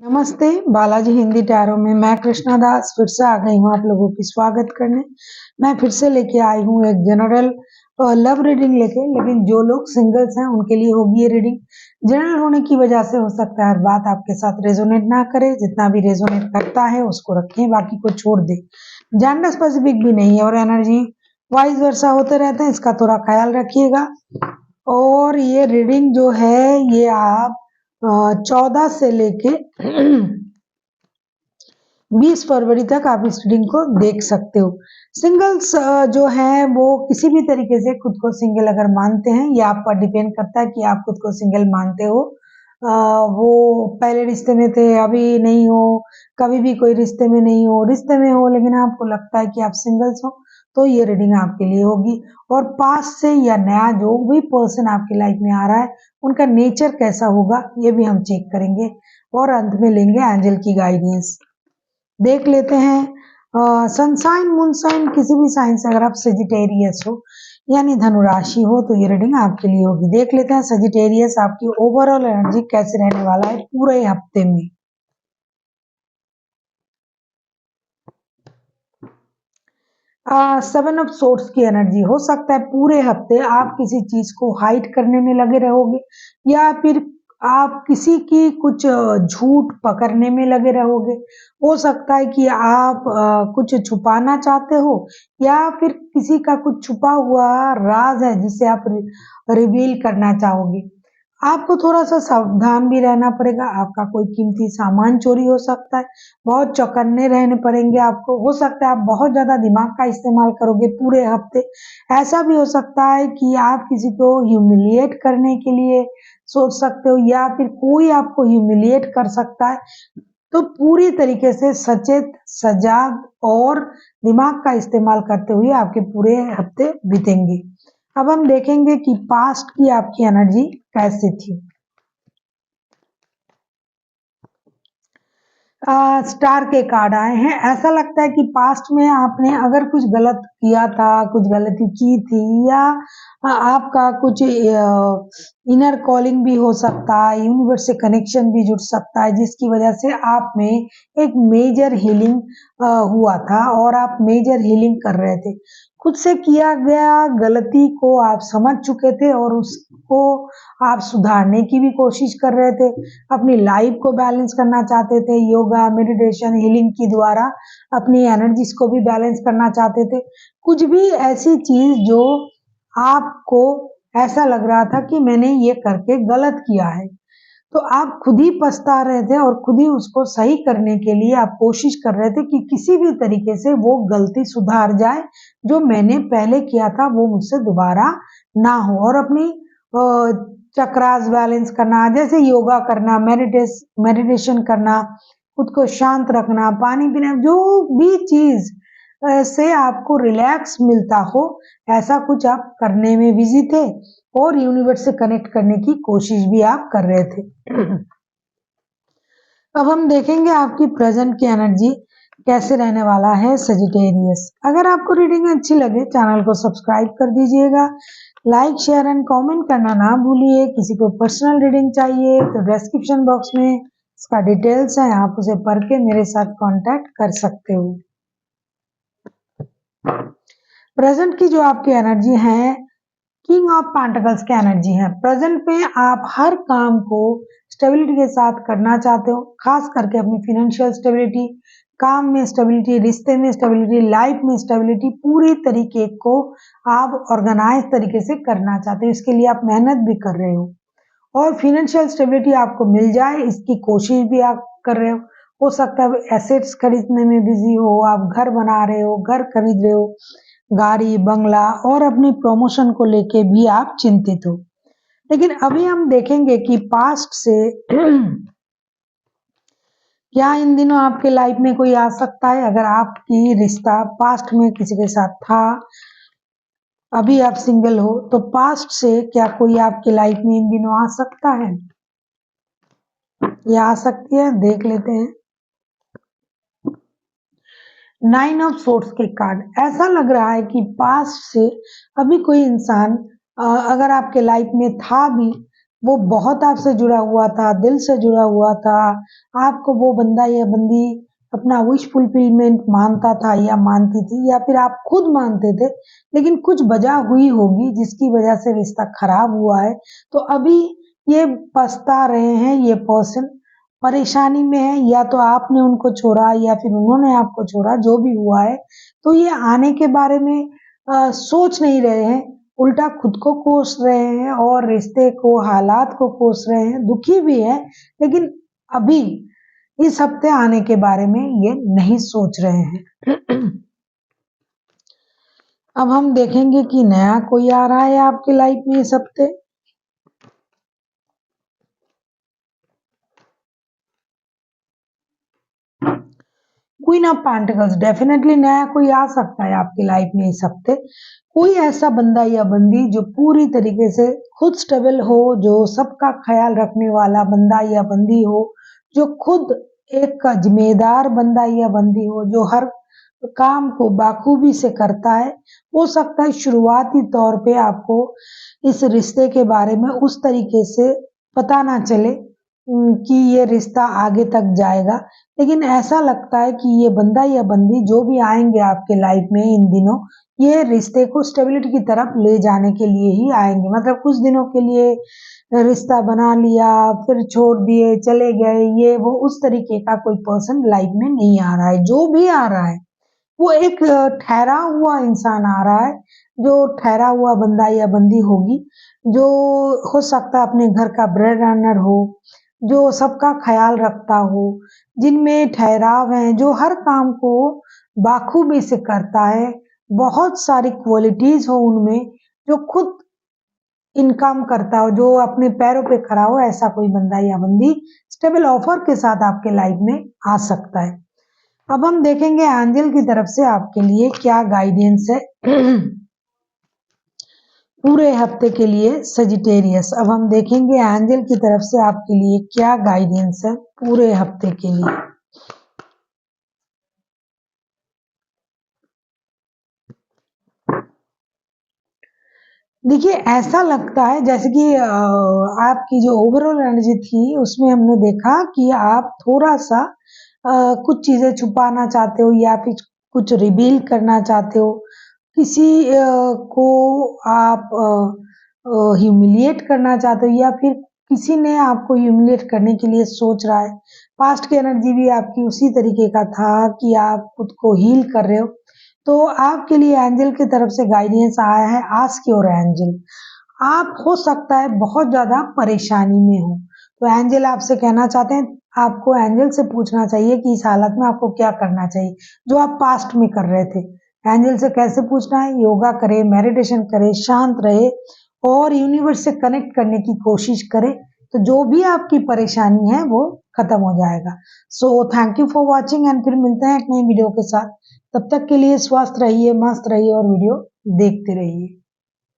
नमस्ते, बालाजी हिंदी टैरो में मैं कृष्णा दास फिर से आ गई हूँ आप लोगों की स्वागत करने। मैं फिर से लेके आई हूँ एक जनरल लव रीडिंग लेके, लेकिन जो लोग सिंगल्स हैं उनके लिए होगी ये रीडिंग। जनरल होने की वजह से हो सकता है हर बात आपके साथ रेजोनेट ना करे, जितना भी रेजोनेट करता है उसको रखें, बाकी को छोड़ दे। जेंडर स्पेसिफिक भी नहीं है और एनर्जी वाइस वर्सा होते रहते हैं, इसका थोड़ा ख्याल रखिएगा। और ये रीडिंग जो है ये आप 14 से लेके 20 फरवरी तक आप इस रीडिंग को देख सकते हो। सिंगल्स जो है वो किसी भी तरीके से खुद को सिंगल अगर मानते हैं, ये आप पर डिपेंड करता है कि आप खुद को सिंगल मानते हो। वो पहले रिश्ते में थे, अभी नहीं हो, कभी भी कोई रिश्ते में नहीं हो, रिश्ते में हो लेकिन आपको लगता है कि आप सिंगल्स हो, तो ये रीडिंग आपके लिए होगी। और पास्ट से या नया जो भी पर्सन आपकी लाइफ में आ रहा है उनका नेचर कैसा होगा ये भी हम चेक करेंगे और अंत में लेंगे एंजल की गाइडेंस। देख लेते हैं सनसाइन मूनसाइन किसी भी साइन से अगर आप सेजिटेरियस हो यानी धनु राशि हो तो ये रीडिंग आपके लिए होगी। देख लेते हैं सेजिटेरियस आपकी ओवरऑल एनर्जी कैसे रहने वाला है पूरे हफ्ते में। सेवन ऑफ सोर्ड्स की एनर्जी हो सकता है पूरे हफ्ते आप किसी चीज को हाइड करने में लगे रहोगे या फिर आप किसी की कुछ झूठ पकड़ने में लगे रहोगे। हो सकता है कि आप कुछ छुपाना चाहते हो या फिर किसी का कुछ छुपा हुआ राज है जिसे आप रिवील करना चाहोगे। आपको थोड़ा-सा सावधान भी रहना पड़ेगा, आपका कोई कीमती सामान चोरी हो सकता है, बहुत चौकन्ने रहने पड़ेंगे आपको। हो सकता है आप बहुत ज़्यादा दिमाग का इस्तेमाल करोगे पूरे हफ्ते। ऐसा भी हो सकता है कि आप किसी को ह्यूमिलिएट करने के लिए सोच सकते हो या फिर कोई आपको ह्यूमिलिएट कर सकता है। तो पूरी तरीके से सचेत, सजाग और दिमाग का इस्तेमाल करते हुए आपके पूरे हफ्ते बीतेंगे। अब हम देखेंगे कि पास्ट की आपकी एनर्जी कैसी थी। स्टार के कार्ड आए हैं। ऐसा लगता है कि पास्ट में आपने अगर कुछ गलत किया था, कुछ गलती की थी या आपका कुछ इनर कॉलिंग भी हो सकता है, यूनिवर्स से कनेक्शन भी जुड़ सकता है जिसकी वजह से आप में एक मेजर हीलिंग हुआ था और आप मेजर हीलिंग कर रहे थे। खुद से किया गया गलती को आप समझ चुके थे और उसको आप सुधारने की भी कोशिश कर रहे थे। अपनी लाइफ को बैलेंस करना चाहते थे, योगा, मेडिटेशन, हीलिंग के द्वारा अपनी एनर्जीज को भी बैलेंस करना चाहते थे। कुछ भी ऐसी चीज जो आपको ऐसा लग रहा था कि मैंने ये करके गलत किया है, तो आप खुद ही पछता रहे थे और खुद ही उसको सही करने के लिए आप कोशिश कर रहे थे कि किसी भी तरीके से वो गलती सुधार जाए, जो मैंने पहले किया था वो मुझसे दोबारा ना हो। और अपनी चक्रास बैलेंस करना, जैसे योगा करना, मेडिटेशन करना, खुद को शांत रखना, पानी पीना, जो भी चीज से आपको रिलैक्स मिलता हो, ऐसा कुछ आप करने में बिजी थे और यूनिवर्स से कनेक्ट करने की कोशिश भी आप कर रहे थे। अब हम देखेंगे आपकी प्रेजेंट की एनर्जी कैसे रहने वाला है सजिटेरियस। अगर आपको रीडिंग अच्छी लगे चैनल को सब्सक्राइब कर दीजिएगा, लाइक शेयर एंड कमेंट करना ना भूलिए। किसी को पर्सनल रीडिंग चाहिए तो डिस्क्रिप्शन बॉक्स में इसका डिटेल्स है, आप उसे पढ़ के मेरे साथ कांटेक्ट कर सकते हो। प्रेजेंट की जो आपकी एनर्जी है किंग ऑफ पेंटिकल्स की एनर्जी है। प्रेजेंट में आप हर काम को स्टेबिलिटी के साथ करना चाहते हो, खास करके अपनी फाइनेंशियल स्टेबिलिटी, काम में स्टेबिलिटी, रिश्ते में स्टेबिलिटी, लाइफ में स्टेबिलिटी, पूरी तरीके को आप ऑर्गेनाइज तरीके से करना चाहते हो। इसके लिए आप मेहनत भी कर रहे हो और फाइनेंशियल स्टेबिलिटी आपको मिल जाए इसकी कोशिश भी आप कर रहे हो। हो सकता है एसेट्स खरीदने में बिजी हो, आप घर बना रहे हो, घर खरीद रहे हो, गाड़ी, बंगला और अपनी प्रमोशन को लेके भी आप चिंतित हो। लेकिन अभी हम देखेंगे कि पास्ट से क्या इन दिनों आपके लाइफ में कोई आ सकता है। अगर आपकी रिश्ता पास्ट में किसी के साथ था, अभी आप सिंगल हो, तो पास्ट से क्या कोई आपकी लाइफ में इन दिनों आ सकता है या आ सकती है, देख लेते हैं। 9 ऑफ सोर्ड्स के कार्ड, ऐसा लग रहा है कि पास्ट से अभी कोई इंसान अगर आपके लाइफ में था भी वो बहुत आपसे जुड़ा हुआ था, दिल से जुड़ा हुआ था, आपको वो बंदा या बंदी अपना विश फुलफिलमेंट मानता था या मानती थी, या फिर आप खुद मानते थे, लेकिन कुछ वजह हुई होगी जिसकी वजह से रिश्ता खराब हुआ है। तो अभी ये पछता रहे हैं, ये पर्सन परेशानी में है, या तो आपने उनको छोड़ा या फिर उन्होंने आपको छोड़ा, जो भी हुआ है। तो ये आने के बारे में सोच नहीं रहे हैं, उल्टा खुद को कोस रहे हैं और रिश्ते को, हालात को कोस रहे हैं, दुखी भी है, लेकिन अभी इस हफ्ते आने के बारे में ये नहीं सोच रहे हैं। अब हम देखेंगे कि नया कोई आ रहा है आपकी लाइफ में इस हफ्ते। क्वीन ऑफ पेंटिकल्स, डेफिनेटली नया कोई आ सकता है आपकी लाइफ में इस हफ्ते। कोई ऐसा बंदा या बंदी जो पूरी तरीके से खुद स्टेबल हो, जो सबका ख्याल रखने वाला बंदा या बंदी हो, जो खुद एक जिम्मेदार बंदा या बंदी हो, जो हर काम को बाखूबी से करता है। हो सकता है शुरुआती तौर पे आपको इस रिश्ते के बारे में उस तरीके से पता ना चले कि ये रिश्ता आगे तक जाएगा, लेकिन ऐसा लगता है कि ये बंदा या बंदी जो भी आएंगे आपके लाइफ में इन दिनों, ये रिश्ते को स्टेबिलिटी की तरफ ले जाने के लिए ही आएंगे। मतलब कुछ दिनों के लिए रिश्ता बना लिया, फिर छोड़ दिए, चले गए, ये वो उस तरीके का कोई पर्सन लाइफ में नहीं आ रहा है। जो भी आ रहा है वो एक ठहरा हुआ इंसान आ रहा है, जो ठहरा हुआ बंदा या बंदी होगी, जो हो सकता है अपने घर का ब्रेड अर्नर हो, जो सबका ख्याल रखता हो, जिनमें ठहराव है, जो हर काम को बाखूबी से करता है, बहुत सारी क्वालिटीज हो उनमें, जो खुद इनकम करता हो, जो अपने पैरों पे खड़ा हो, ऐसा कोई बंदा या बंदी स्टेबल ऑफर के साथ आपके लाइफ में आ सकता है। अब हम देखेंगे एंजल की तरफ से आपके लिए क्या गाइडेंस है पूरे हफ्ते के लिए सजिटेरियस। अब हम देखेंगे एंजल की तरफ से आपके लिए क्या गाइडेंस है पूरे हफ्ते के लिए। देखिए, ऐसा लगता है जैसे कि आपकी जो ओवरऑल एनर्जी थी उसमें हमने देखा कि आप थोड़ा-सा कुछ चीज़ें छुपाना चाहते हो या फिर कुछ रिवील करना चाहते हो। किसी को आप ह्यूमिलिएट करना चाहते हो या फिर किसी ने आपको ह्यूमिलिएट करने के लिए सोच रहा है। पास्ट की एनर्जी भी आपकी उसी तरीके का था कि आप खुद को हील कर रहे हो। तो आपके लिए एंजल की तरफ से गाइडेंस आया है, आस्क योर एंजल। आप हो सकता है बहुत ज़्यादा परेशानी में हो, तो एंजल आपसे कहना चाहते हैं, आपको एंजल से पूछना चाहिए कि इस हालत में आपको क्या करना चाहिए, जो आप पास्ट में कर रहे थे। एंजल से कैसे पूछना है? योगा करें, मेडिटेशन करें, शांत रहे और यूनिवर्स से कनेक्ट करने की कोशिश करें, तो जो भी आपकी परेशानी है वो खत्म हो जाएगा। So thank you for watching and फिर मिलते हैं एक नई वीडियो के साथ। तब तक के लिए स्वस्थ रहिए, मस्त रहिए और वीडियो देखते रहिए।